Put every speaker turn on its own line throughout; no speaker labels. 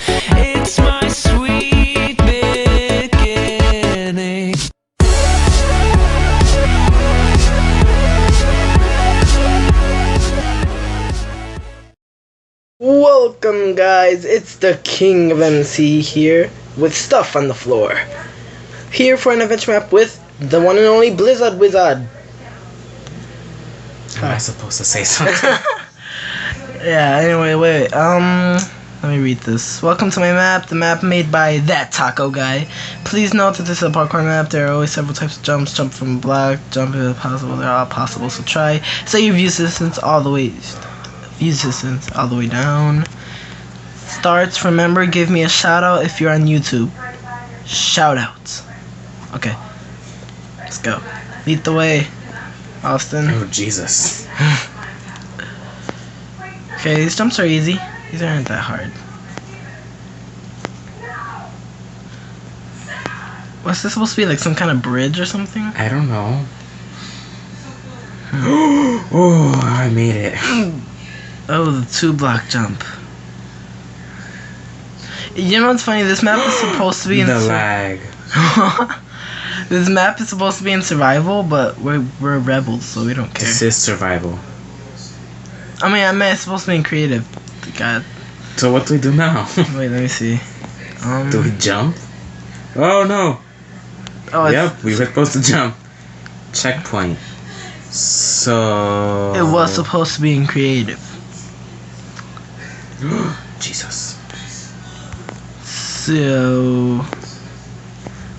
It's my sweet beginning.
Welcome guys, it's the King of MC here with stuff on the floor. Here for an adventure map with the one and only BlizzardWizzard.
Am I supposed to say something?
Yeah, anyway, wait, let me read this. Welcome to my map, the map made by that taco guy. Please note that this is a parkour map. There are always several types of jumps. Jump from a block, jump if possible, they're all possible, so try. Set your view distance all the way down. Starts, remember, give me a shout out if you're on YouTube. Shout outs. Okay. Let's go. Lead the way, Austin.
Oh, Jesus.
Okay, these jumps are easy. These aren't that hard. What's this supposed to be, like some kind of bridge or something?
I don't know. Oh, I made it.
Oh, the 2-block jump. You know what's funny? This map is supposed to be in
the lag.
This map is supposed to be in survival, but we're rebels, so we don't care.
This is survival.
I mean, it's supposed to be in creative. God.
So what do we do now?
Wait, let me see.
Do we jump? Oh no.
Oh,
yep, we were supposed to jump. Checkpoint. So
it was supposed to be in creative.
Jesus.
So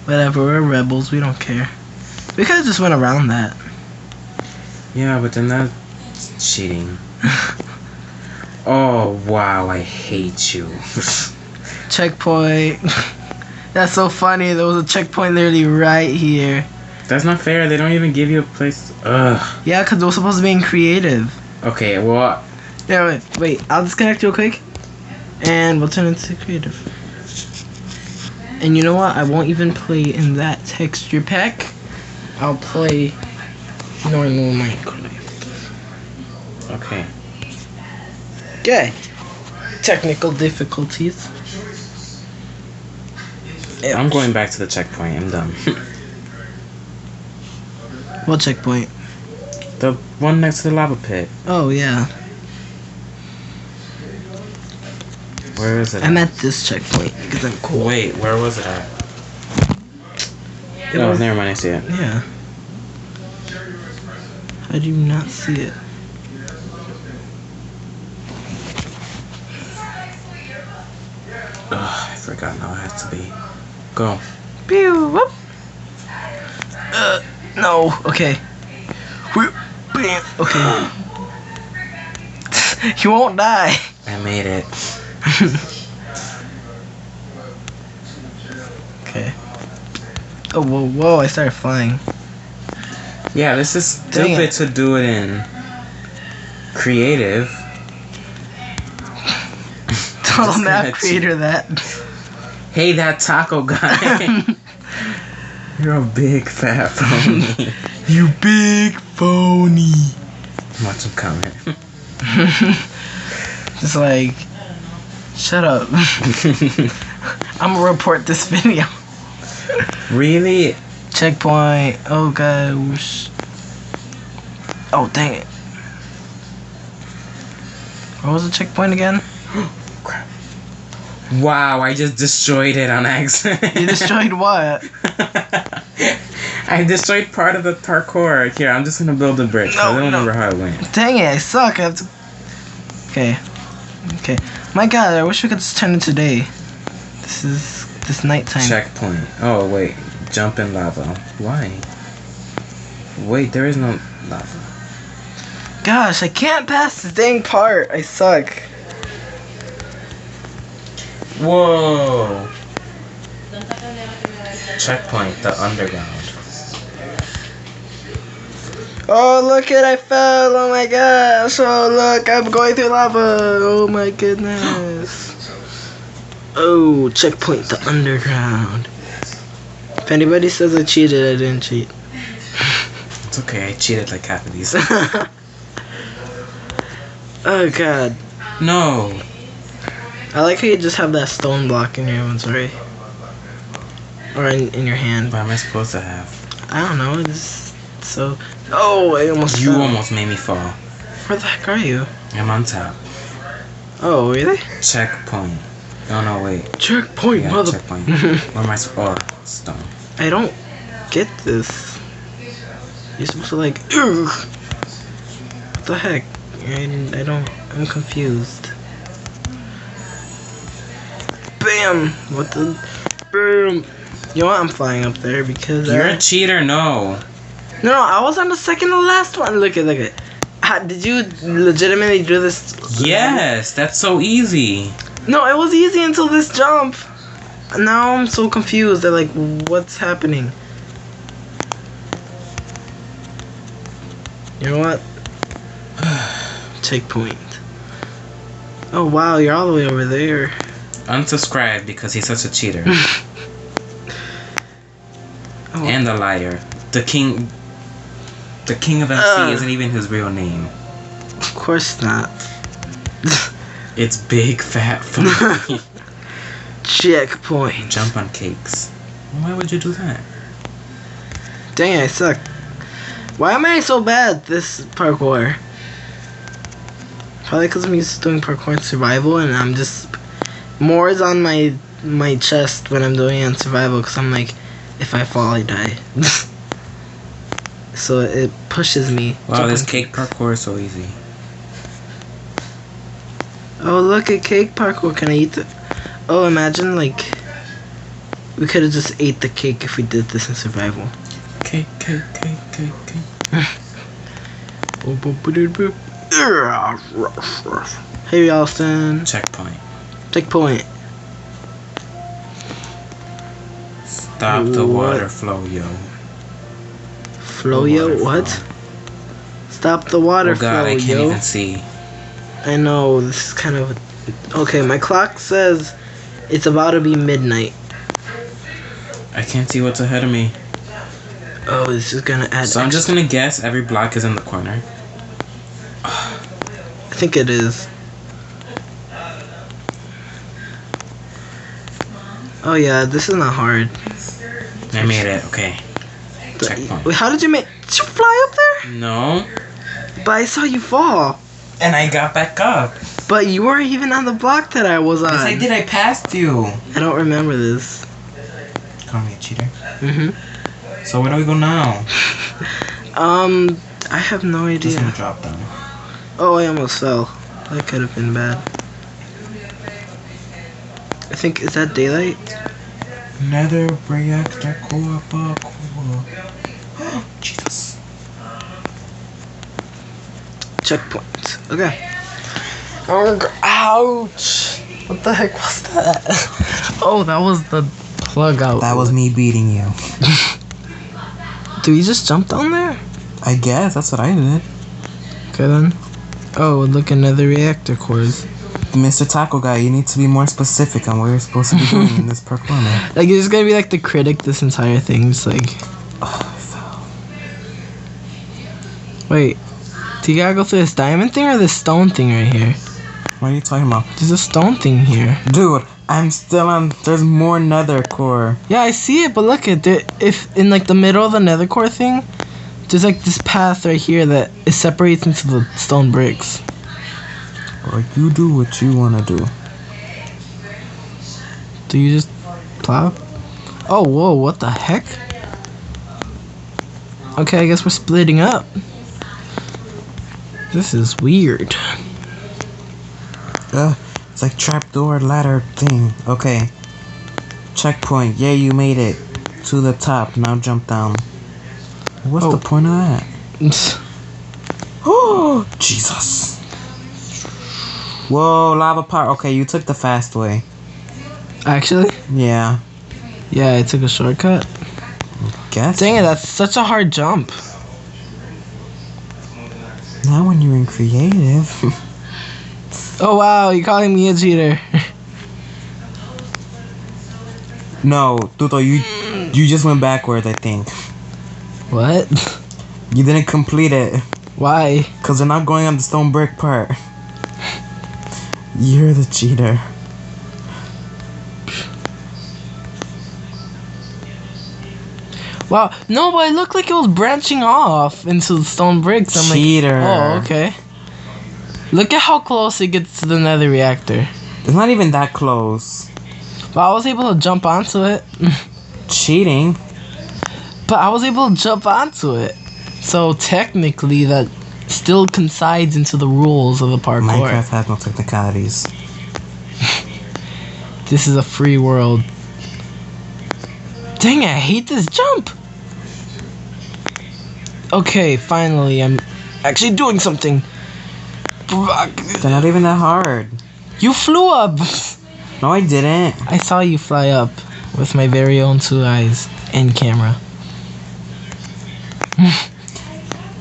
whatever, we're rebels, we don't care. We could have just went around that.
Yeah, but then that's cheating. Oh wow, I hate you.
Checkpoint. That's so funny. There was a checkpoint literally right here.
That's not fair. They don't even give you a place. Ugh.
Yeah, because it was supposed to be in creative.
Okay, well.
Yeah, wait. I'll disconnect real quick, and we'll turn it to creative. And you know what? I won't even play in that texture pack. I'll play normal Minecraft.
Okay.
Okay. Technical difficulties.
I'm going back to the checkpoint. I'm done.
What checkpoint?
The one next to the lava pit.
Oh, yeah.
Where is it?
I'm at this checkpoint because I'm cool.
Wait, where was it at? Never mind. I see it.
Yeah. How do you not see it?
Ugh, I forgot how it has to be. Go.
Pew, whoop. No, okay. Bam, okay. You won't die.
I made it.
Okay. Oh, whoa, I started flying.
Yeah, this is stupid to do it in creative.
Total map creator that.
Hey, that taco guy. You're a big fat phony.
You big phony.
Watch him comment.
Just like, shut up. I'm gonna report this video.
Really?
Checkpoint. Oh gosh. Oh dang it. What was the checkpoint again?
Crap. Wow, I just destroyed it on accident.
You destroyed what?
I destroyed part of the parkour. Here, I'm just gonna build a bridge. I don't remember how it went.
Dang it, I suck. I have to... Okay. My god, I wish we could just turn it today. This nighttime.
Checkpoint. Oh, wait. Jump in lava. Why? Wait, there is no lava.
Gosh, I can't pass this dang part. I suck.
Whoa. Checkpoint, the underground.
Oh, look it, I fell. Oh my gosh. Oh, look, I'm going through lava. Oh my goodness. Oh, checkpoint, the underground. If anybody says I cheated, I didn't cheat.
It's okay, I cheated like half of these.
Oh god.
No.
I like how you just have that stone block in your inventory. Or in your hand.
What am I supposed to have?
I don't know. It's so. Oh, I almost.
You
fell.
almost made me fall.
Where the heck are you?
I'm on top.
Oh, really?
Checkpoint. Oh no, wait.
Checkpoint,
Yeah,
mother.
checkpoint. Where am I supposed? Oh, stone.
I don't get this. You're supposed to like. Ugh. What the heck? I don't. I'm confused. Bam! What the? Bam! You know what? I'm flying up there because
You're a cheater. No.
No, I was on the second to last one. Look at. Did you legitimately do this?
Yes, that's so easy.
No, it was easy until this jump. Now I'm so confused. They're like, what's happening? You know what? Checkpoint. Oh wow, you're all the way over there.
Unsubscribe because he's such a cheater.
Oh.
And a liar. The king of MC isn't even his real name.
Of course not.
It's big fat funny.
Checkpoint.
Jump on cakes. Why would you do that?
Dang it, I suck. Why am I so bad at this parkour? Probably because I'm used to doing parkour in survival, and I'm just more is on my chest when I'm doing it in survival, because I'm like, if I fall, I die. So it pushes me.
Wow, this cake parkour is so easy.
Oh, look at cake parkour. Can I eat the? Oh, imagine like we could have just ate the cake if we did this in survival.
Cake.
Hey, Austin.
Checkpoint.
Checkpoint.
Stop the water flow, yo.
Flow, yo? What? Stop the water
Oh god,
flow,
I can't
yo.
even see.
I know, this is kind of... Okay, my clock says it's about to be midnight.
I can't see what's ahead of me.
Oh, this is gonna add...
So I'm just gonna guess every block is in the corner.
I think it is. Oh yeah, this is not hard.
I made it, okay. Checkpoint.
Wait, how did you make... Did you fly up there?
No.
But I saw you fall.
And I got back up.
But you weren't even on the block that I was on.
Yes, I did. I passed you.
I don't remember this.
Call me a cheater.
Mm-hmm.
So where do we go now?
I have no idea.
Just gonna drop down.
Oh, I almost fell. That could have been bad. I think, is that daylight?
Nether reactor core. Jesus.
Checkpoint. Okay. Ouch! What the heck was that? Oh, that was the plug out.
That was me beating you.
Did we just jump down there?
I guess that's what I did.
Okay then. Oh, look, another reactor cores.
Mr. Taco Guy, you need to be more specific on what you're supposed to be doing in this performance.
Like, you're just gonna be like the critic this entire thing. It's like...
Oh, I fell.
Wait. Do you gotta go through this diamond thing or this stone thing right here?
What are you talking about?
There's a stone thing here.
Dude, I'm still on... There's more nether core.
Yeah, I see it, but look at it. If in like the middle of the nether core thing, there's like this path right here that it separates into the stone bricks.
Well, you do what you want to do.
Do you just plow? Oh, whoa, what the heck? Okay, I guess we're splitting up. This is weird.
It's like trapdoor ladder thing. Okay. Checkpoint. Yeah, you made it to the top. Now jump down. What's the point of that? Oh, Jesus. Whoa, lava part. Okay, you took the fast way.
Actually?
Yeah.
Yeah, I took a shortcut.
Guess.
Dang it, that's such a hard jump.
Not when you're in creative.
Oh wow, you're calling me a cheater.
No, Tuto, you just went backwards, I think.
What?
You didn't complete it.
Why?
Because they're not going on the stone brick part. You're the cheater.
Wow, no, but it looked like it was branching off into the stone bricks. I'm
Cheater.
like, oh, okay. Look at how close it gets to the nether reactor.
It's not even that close.
But I was able to jump onto it.
Cheating.
But I was able to jump onto it. So technically that still coincides into the rules of the parkour.
Minecraft has no technicalities.
This is a free world. Dang it, I hate this jump. Okay, finally, I'm actually doing something.
They're not even that hard.
You flew up.
No, I didn't.
I saw you fly up with my very own 2 eyes in camera.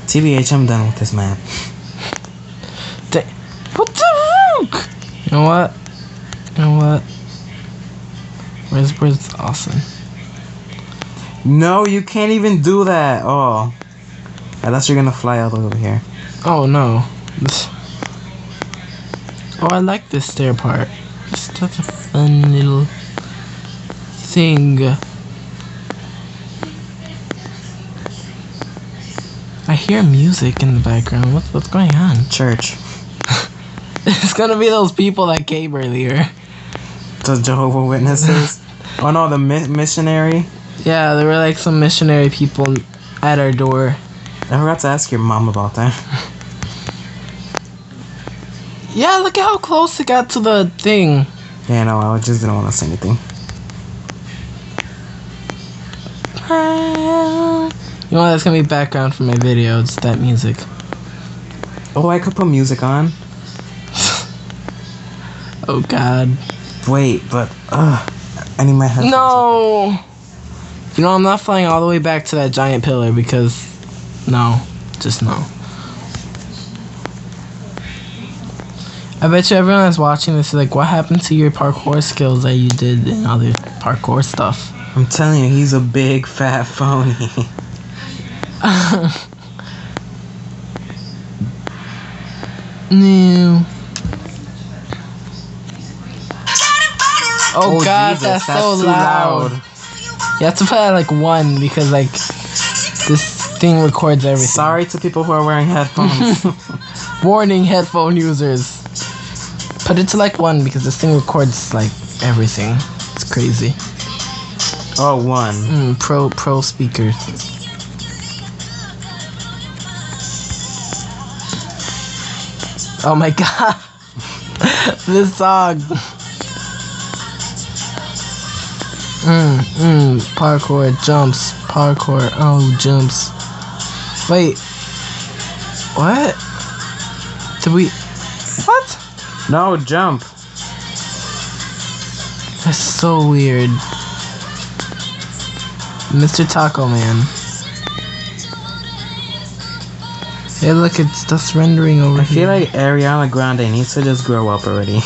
TBH, I'm done with this map.
What the fuck? You know what? You know what? Where's Austin?
No, you can't even do that. Oh. Unless you're gonna fly all the way over here.
Oh no. Oh, I like this stair part. It's such a fun little thing. I hear music in the background. What's going on?
Church.
It's gonna be those people that came earlier.
The Jehovah's Witnesses. Oh no, the missionary.
Yeah, there were like some missionary people at our door.
I forgot to ask your mom about that.
Yeah, look at how close it got to the thing.
Yeah, no, I just didn't want to say anything.
You know what, that's gonna be background for my video. It's that music.
Oh, I could put music on.
Oh god.
Wait, but I need my headphones.
No. You know, I'm not flying all the way back to that giant pillar because no, just no. I bet you everyone that's watching this is like, what happened to your parkour skills that you did and other parkour stuff?
I'm telling you, he's a big fat phony.
No. Oh god,
Jesus,
that's so
too
loud. You have to put it at like 1 because like this thing records everything.
Sorry to people who are wearing headphones.
Warning, headphone users. Put it to like 1 because this thing records like everything. It's crazy.
Oh, 1.
Pro speakers. Oh my god. This song. Parkour, jumps, parkour, oh, jumps. Wait. What? Did we... What?
No, jump.
That's so weird. Mr. Taco Man. Hey, look, it's just rendering over
I
here.
feel like Ariana Grande needs to just grow up already.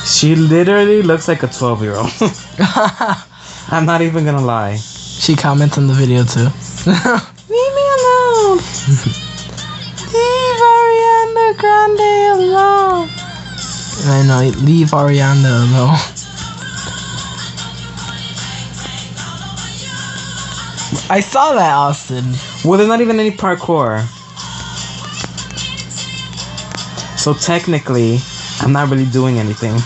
She literally looks like a 12-year-old. I'm not even gonna lie.
She comments on the video too. Leave me alone. Leave Ariana Grande alone. I know, leave Ariana alone. I saw that, Austin.
Well, there's not even any parkour. So technically, I'm not really doing anything.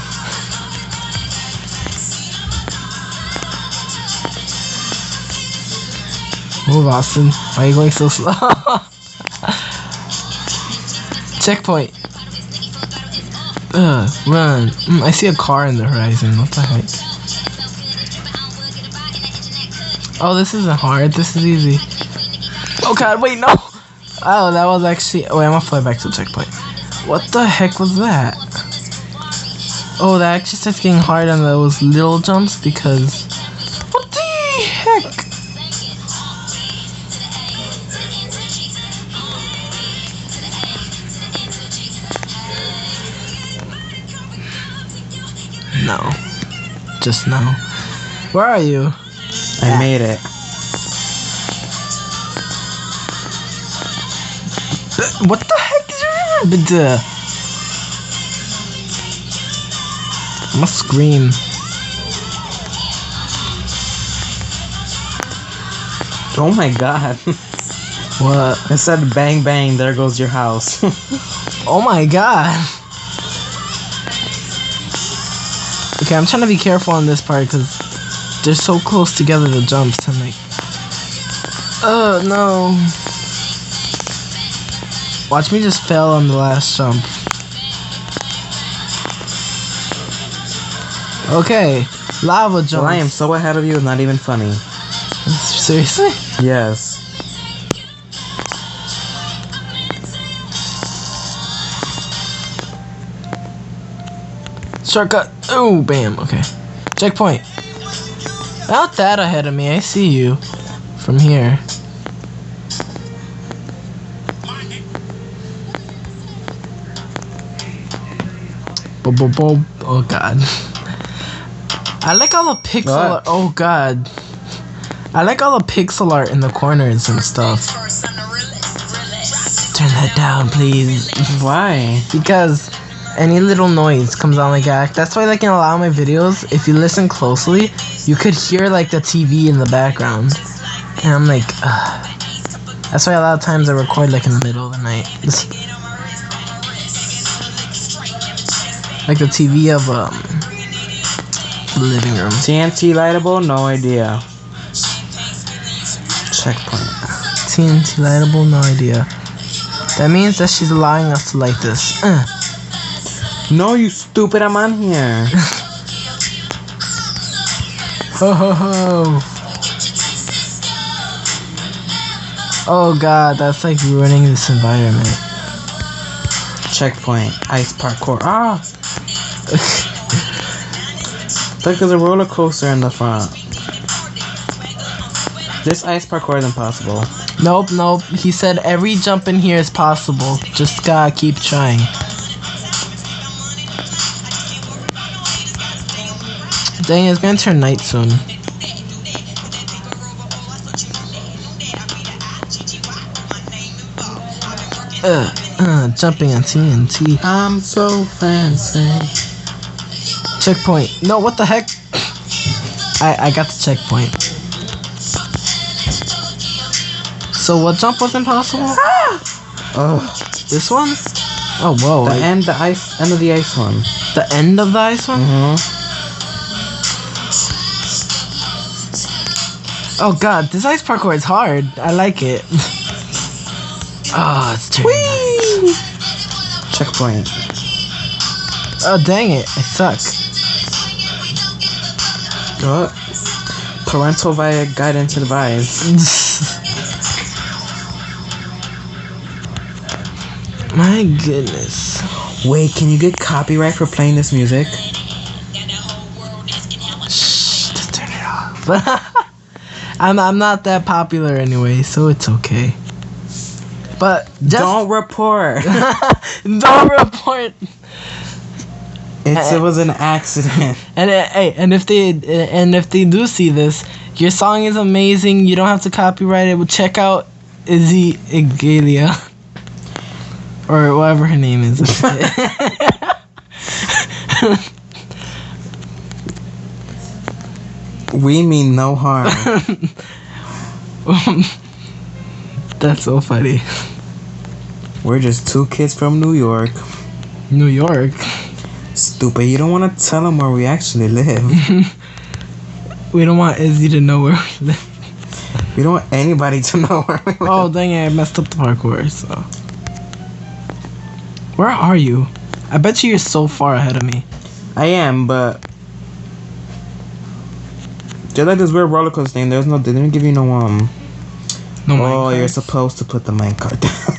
Move, Austin. Why are you going so slow? Checkpoint. Run. I see a car in the horizon. What the heck? Oh, this isn't hard. This is easy. Oh god, wait, no! Oh, that was actually... Wait, I'm gonna fly back to the checkpoint. What the heck was that? Oh, that actually starts getting hard on those little jumps because... What the heck? No. Just no. Where are you?
I made it.
What the heck is your... I must scream.
Oh my god.
What?
It said bang bang, there goes your house.
Oh my god. Okay, I'm trying to be careful on this part because they're so close together, the jumps. I'm like, oh no. Watch me just fail on the last jump. Okay, lava jump.
Well, I am so ahead of you, it's not even funny.
Seriously?
Yes.
Shortcut. Oh, bam. Okay. Checkpoint. Not that ahead of me. I see you from here. Oh god. I like all the pixel art. Oh god. I like all the pixel art in the corners and stuff. Turn that down, please.
Why?
Because any little noise comes on like that. That's why, like, in a lot of my videos, if you listen closely, you could hear like the TV in the background. And I'm like, ugh. That's why a lot of times I record like in the middle of the night. Like the TV of the living room.
TNT lightable? No idea. Checkpoint.
TNT lightable? No idea. That means that she's allowing us to light this.
No, you stupid, I'm on here.
Ho ho ho. Oh god, that's like ruining this environment.
Checkpoint. Ice parkour. Ah! Look, there's a roller coaster in the front. This ice parkour is impossible.
Nope. He said every jump in here is possible. Just gotta keep trying. Dang, it's gonna turn night soon. Jumping on TNT.
I'm so fancy.
Checkpoint. No, what the heck? I got the checkpoint. So what jump was impossible?
Oh,
This one? Oh, whoa.
the end of the ice one.
The end of the ice one? Oh god, this ice parkour is hard. I like it. Oh, it's turning nice.
Checkpoint.
Oh, dang it. I suck.
What? Parental guidance advised.
My goodness.
Wait, can you get copyright for playing this music?
Shh, just turn it off. I'm not that popular anyway, so it's okay. But just
Don't report.
don't report.
It was an accident.
And if they do see this, your song is amazing. You don't have to copyright it. Well, check out Izzy Igalia or whatever her name is.
We mean no harm.
That's so funny.
We're just two kids from New York.
New York.
Stupid, you don't want to tell them where we actually live.
We don't want Izzy to know where we live.
We don't want anybody to know where we live.
Oh, dang it, I messed up the parkour, so. Where are you? I bet you're so far ahead of me.
I am, but there's like this weird roller coaster thing. They didn't give you no
No
Oh,
minecart?
you're supposed to put the minecart down.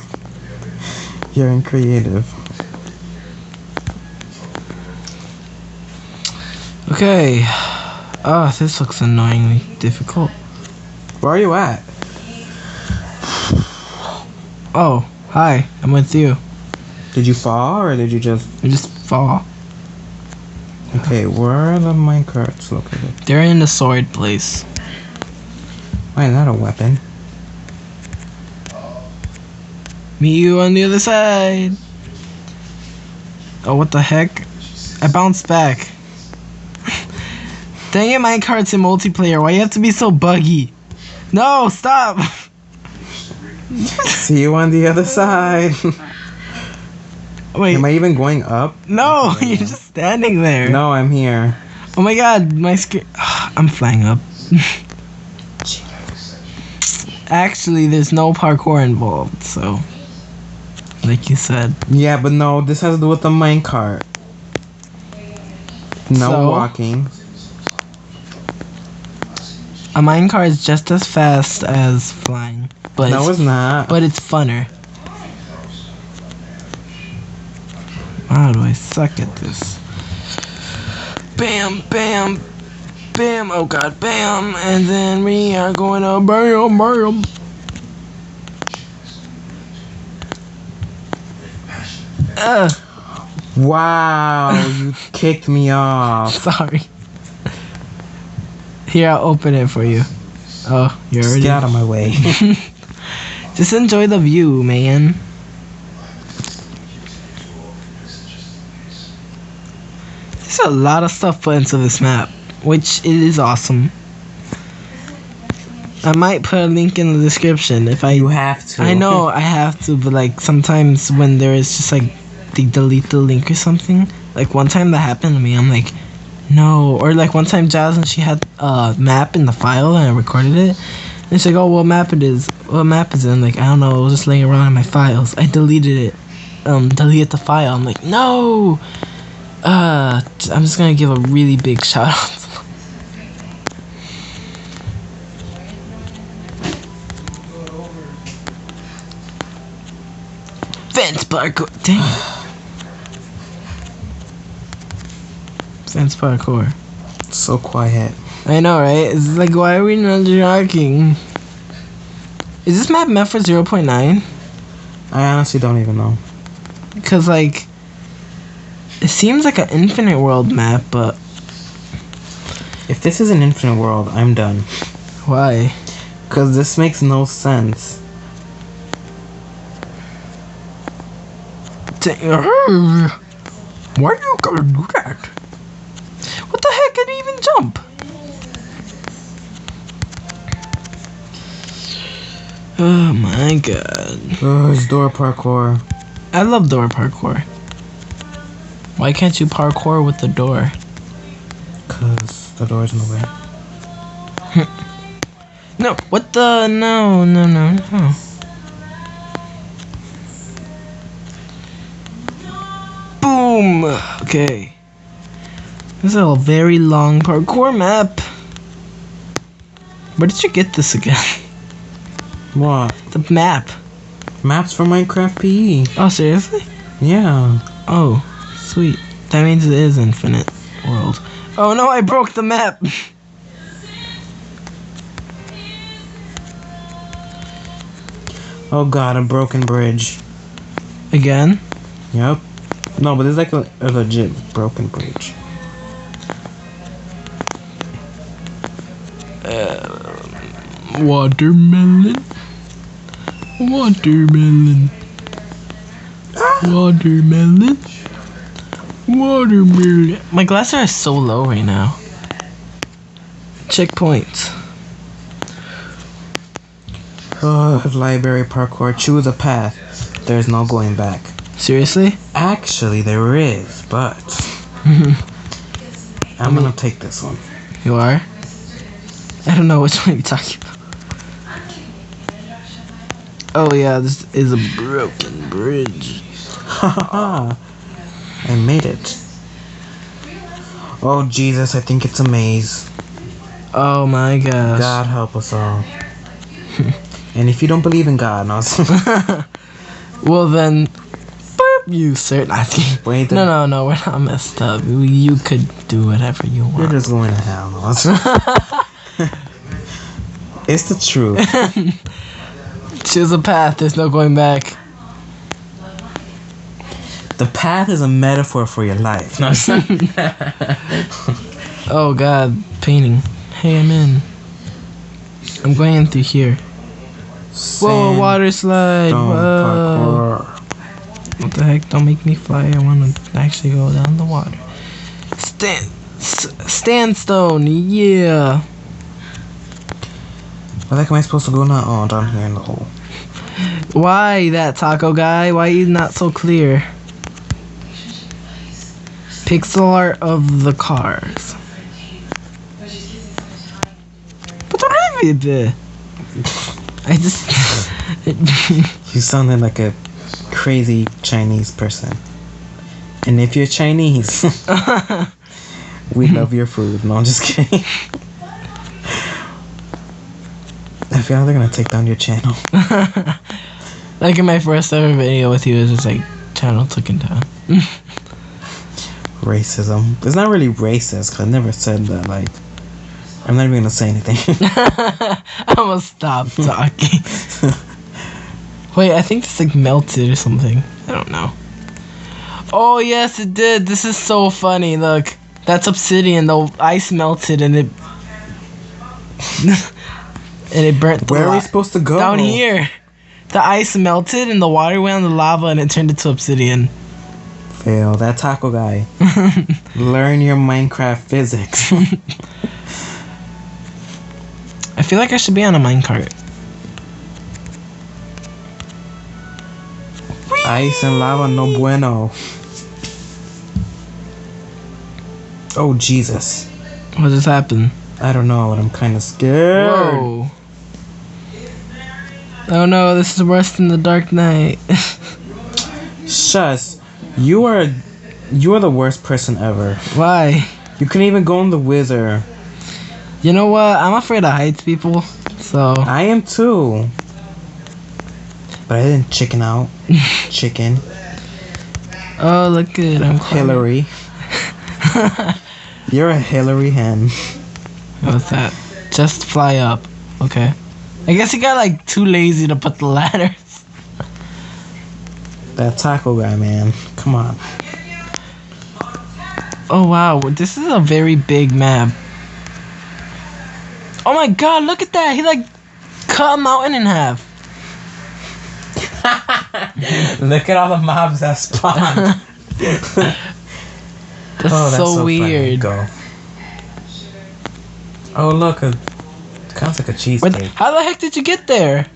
You're in creative.
Okay. Oh, this looks annoyingly difficult.
Where are you at?
Oh, hi. I'm with you.
Did you fall or did you just?
I just fall.
Okay, where are the minecarts located?
They're in the sword place.
Why is that a weapon?
Meet you on the other side. Oh, what the heck? I bounced back. Dang it, minecart's in multiplayer. Why you have to be so buggy? No, stop.
See you on the other side.
Wait.
Am I even going up?
No, you're just standing there.
No, I'm here.
Oh my god, my screen. I'm flying up. Actually, there's no parkour involved, so. Like you said.
Yeah, but no, this has to do with the minecart. No
So?
walking.
A minecart is just as fast as flying. But
No, it's not.
But it's funner. Wow, do I suck at this? Bam, bam, bam. Oh god, bam. And then we are going to bam, bam.
Wow, you kicked me off.
Sorry. Here, I'll open it for you. Oh, you're
Just
already.
get out of my way.
Just enjoy the view, man. There's a lot of stuff put into this map, which it is awesome. I might put a link in the description if I.
You have to.
I know I have to, but like sometimes when there is just like they delete the link or something. Like one time that happened to me, I'm like, no. Or like one time Jasmine, she had a map in the file and I recorded it. And she's like, oh, what map it is? What map is it? I'm like, I don't know. It was just laying around in my files. I deleted it. Deleted the file. I'm like, no. I'm just gonna give a really big shout out. Fence parkour. Dang it. Fence parkour.
So quiet.
I know, right? It's like, why are we not talking? Is this map meant for 0.9?
I honestly don't even know.
Because, like, it seems like an infinite world map, but
If this is an infinite world, I'm done.
why?
Because this makes no sense.
Why are you gonna do that? What the heck? Can you even jump? Oh my god.
Oh, it's door parkour.
I love door parkour. Why can't you parkour with the door?
Because the door's in the way.
No, what the? No, no, no, no. Boom! Okay. This is a very long parkour map. Where did you get this again?
What?
The map.
Maps for Minecraft PE.
Oh, seriously?
Yeah.
Oh, sweet. That means it is infinite world. Oh no, I broke the map!
Oh god, a broken bridge.
Again?
Yep. No, but there's like a legit broken bridge.
Watermelon. Watermelon. Watermelon. Watermelon. My glasses are so low right now. Checkpoint.
Oh, library parkour. Choose a path. There's no going back.
Seriously?
Actually, there is, but I'm gonna take this one.
You are? I don't know which one you're talking about. Oh yeah, this is a broken bridge.
Haha. I made it. Oh Jesus, I think it's a maze.
Oh my gosh.
God help us all. And if you don't believe in God, no.
Well then, boop, you certainly.
Wait,
No, we're not messed up. You could do whatever you
You're
want.
just going to hell, no. It's the truth.
Choose a path. There's no going back.
The path is a metaphor for your life. No, it's not.
Oh god, painting. Hey, I'm in. I'm going in through here. Whoa, water slide. Whoa.
Parkour.
What the heck? Don't make me fly. I want to actually go down the water. Sandstone. Yeah.
Where the heck am I supposed to go now? Oh, down here in the hole.
Why that taco guy? Why are you not so clear? Pixel art of the cars. I just.
You sounded like a crazy Chinese person. And if you're Chinese, we love your food. No, I'm just kidding. I feel like they're gonna take down your channel.
Like in my first ever video with you, it was just like channel taken down.
Racism. It's not really racist, cause I never said that. Like, I'm not even gonna say anything.
I'm gonna stop talking. Wait, I think this like melted or something. I don't know. Oh yes, it did. This is so funny. Look, that's obsidian. The ice melted and it and it burnt.
Where are we supposed to go?
Down here. The ice melted and the water went on the lava and it turned into obsidian.
Fail. That taco guy. Learn your Minecraft physics.
I feel like I should be on a minecart.
Ice and lava, no bueno. Oh, Jesus.
What just happened?
I don't know, but I'm kind of scared.
Whoa. Oh no, this is worse than the Dark Knight.
Shush. You are the worst person ever.
Why?
You couldn't even go on the wizard.
You know what? I'm afraid of heights, people. So.
I am too. But I didn't chicken out. Chicken.
Oh, look good. I'm
Hillary. You're a Hillary hen.
What's that? Just fly up. Okay. I guess he got like too lazy to put the ladders.
That taco guy, man. Come on.
Oh wow, this is a very big map. Oh my god, look at that! He like cut a mountain in half.
Look at all the mobs that spawn.
That's so weird.
Go. Oh look, it kind of like a cheesecake.
How the heck did you get there?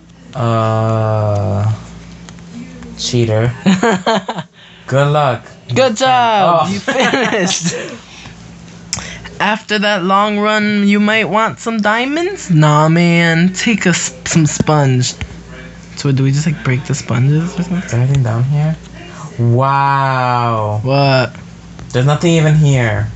Cheater. Good luck.
Good job.
Oh.
You finished. After that long run, you might want some diamonds? Nah, man. Take some sponge. So do we just like break the sponges or something?
Is there anything down here? Wow.
What?
There's nothing even here.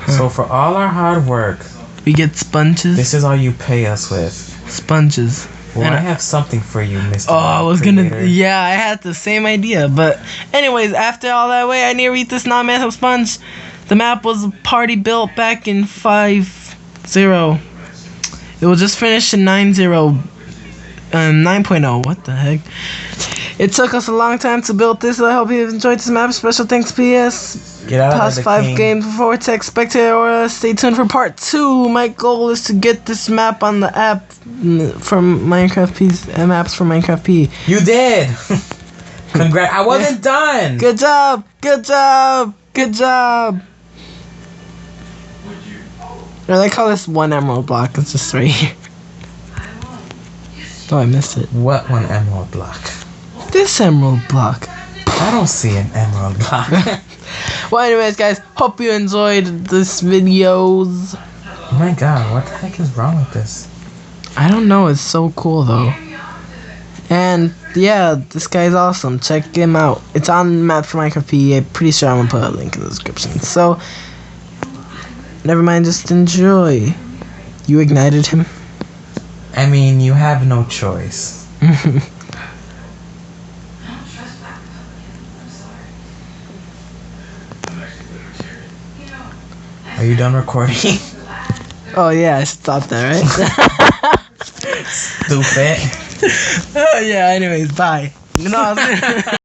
So for all our hard work,
we get sponges?
this is all you pay us with.
Sponges.
Well, I have something for you, Mr.
Oh, I was
Creator.
gonna. Yeah, I had the same idea. But, anyways, after all that way, I need to read this non-massive sponge. The map was a party built back in 5.0. It was just finished in 9.0. What the heck? It took us a long time to build this. I hope you enjoyed this map. Special thanks, PS.
Get out
Past
of
5
king.
games before tech spectator or stay tuned for part 2. My goal is to get this map on the app from Minecraft P. Maps for Minecraft P.
You did. Congrats! I wasn't done.
Good job. Good job. Good job. Or they call this one emerald block. It's just right here. Oh, I missed it.
What one emerald block?
This emerald block.
I don't see an emerald block.
Well, anyways, guys, hope you enjoyed this videos.
Oh my god, what the heck is wrong with this?
I don't know. It's so cool though. And yeah, this guy's awesome. Check him out. It's on Map for Minecraft P. I'm pretty sure I'm gonna put a link in the description. So, never mind. Just enjoy. You ignited him.
I mean, you have no choice. Are you done recording?
Oh yeah, I should stop that, right?
Stupid.
Oh yeah. Anyways, bye. No.